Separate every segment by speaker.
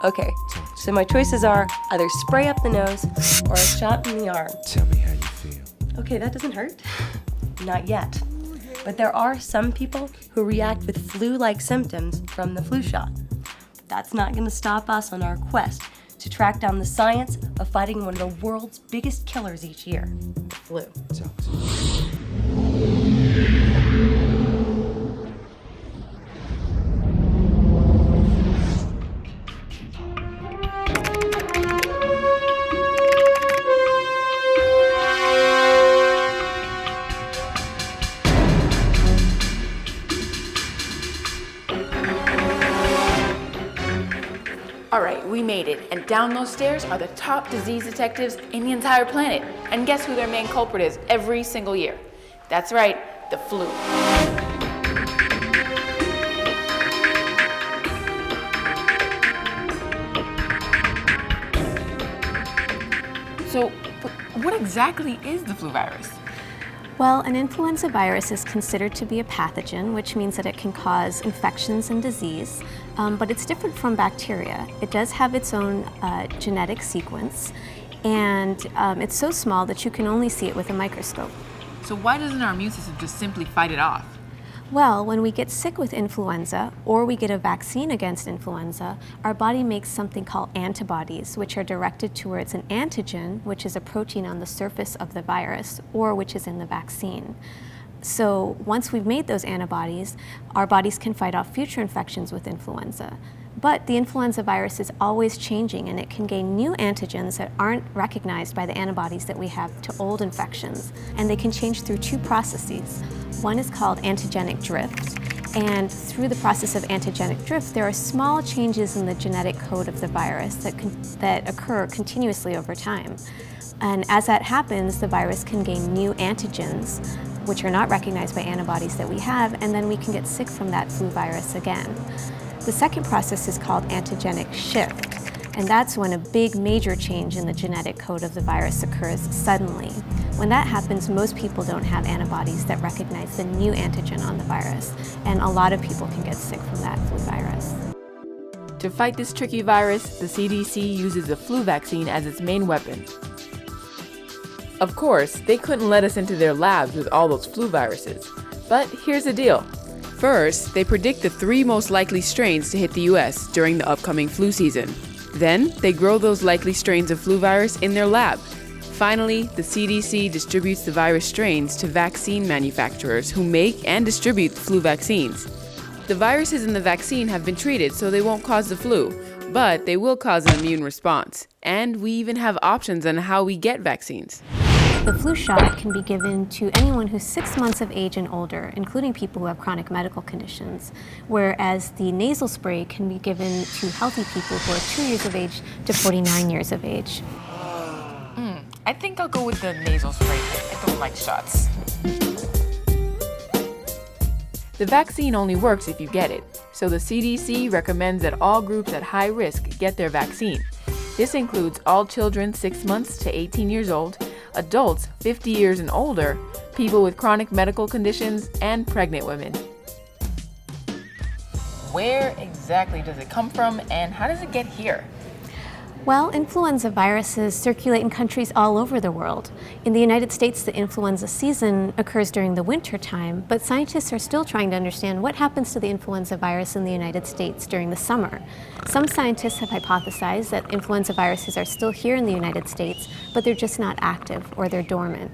Speaker 1: Okay, so my choices are either spray up the nose or a shot in the arm.
Speaker 2: Tell me how you feel.
Speaker 1: Okay, that doesn't hurt. Not yet. But there are some people who react with flu-like symptoms from the flu shot. That's not going to stop us on our quest to track down the science of fighting one of the world's biggest killers each year, the flu.
Speaker 2: Talk to me.
Speaker 3: All right, we made it, and down those stairs are the top disease detectives in the entire planet. And guess who their main culprit is every single year? That's right, the flu. So, what exactly is the flu virus?
Speaker 4: Well, an influenza virus is considered to be a pathogen, which means that it can cause infections and disease, but it's different from bacteria. It does have its own genetic sequence, and it's so small that you can only see it with a microscope.
Speaker 3: So why doesn't our immune system just simply fight it off?
Speaker 4: Well, when we get sick with influenza, or we get a vaccine against influenza, our body makes something called antibodies, which are directed towards an antigen, which is a protein on the surface of the virus, or which is in the vaccine. So once we've made those antibodies, our bodies can fight off future infections with influenza. But the influenza virus is always changing, and it can gain new antigens that aren't recognized by the antibodies that we have to old infections. And they can change through two processes. One is called antigenic drift, and through the process of antigenic drift, there are small changes in the genetic code of the virus that occur continuously over time. And as that happens, the virus can gain new antigens, which are not recognized by antibodies that we have, and then we can get sick from that flu virus again. The second process is called antigenic shift, and that's when a big major change in the genetic code of the virus occurs suddenly. When that happens, most people don't have antibodies that recognize the new antigen on the virus, and a lot of people can get sick from that flu virus.
Speaker 3: To fight this tricky virus, the CDC uses a flu vaccine as its main weapon. Of course, they couldn't let us into their labs with all those flu viruses. But here's the deal. First, they predict the 3 most likely strains to hit the US during the upcoming flu season. Then, they grow those likely strains of flu virus in their lab. Finally, the CDC distributes the virus strains to vaccine manufacturers who make and distribute the flu vaccines. The viruses in the vaccine have been treated so they won't cause the flu, but they will cause an immune response. And we even have options on how we get vaccines.
Speaker 4: The flu shot can be given to anyone who's 6 months of age and older, including people who have chronic medical conditions, whereas the nasal spray can be given to healthy people who are 2 years of age to 49 years of age.
Speaker 3: I think I'll go with the nasal spray. I don't like shots. The vaccine only works if you get it, so the CDC recommends that all groups at high risk get their vaccine. This includes all children 6 months to 18 years old, adults 50 years and older, people with chronic medical conditions, and pregnant women. Where exactly does it come from, and how does it get here?
Speaker 4: Well, influenza viruses circulate in countries all over the world. In the United States, the influenza season occurs during the winter time, but scientists are still trying to understand what happens to the influenza virus in the United States during the summer. Some scientists have hypothesized that influenza viruses are still here in the United States, but they're just not active or they're dormant.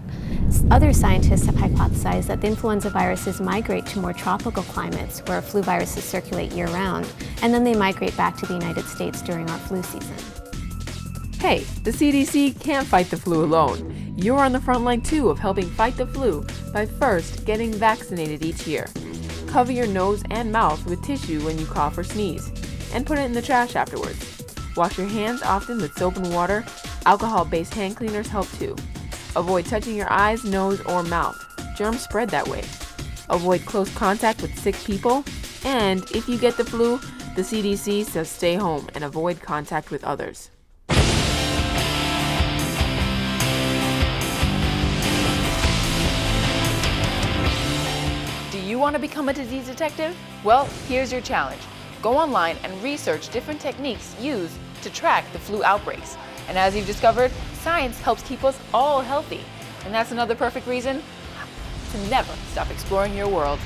Speaker 4: Other scientists have hypothesized that the influenza viruses migrate to more tropical climates where flu viruses circulate year-round, and then they migrate back to the United States during our flu season.
Speaker 3: Hey, the CDC can't fight the flu alone. You're on the front line too of helping fight the flu by first getting vaccinated each year. Cover your nose and mouth with tissue when you cough or sneeze, and put it in the trash afterwards. Wash your hands often with soap and water. Alcohol-based hand cleaners help too. Avoid touching your eyes, nose, or mouth. Germs spread that way. Avoid close contact with sick people. And if you get the flu, the CDC says stay home and avoid contact with others.
Speaker 5: Do you want to become a disease detective? Well, here's your challenge. Go online and research different techniques used to track the flu outbreaks. And as you've discovered, science helps keep us all healthy. And that's another perfect reason to never stop exploring your world.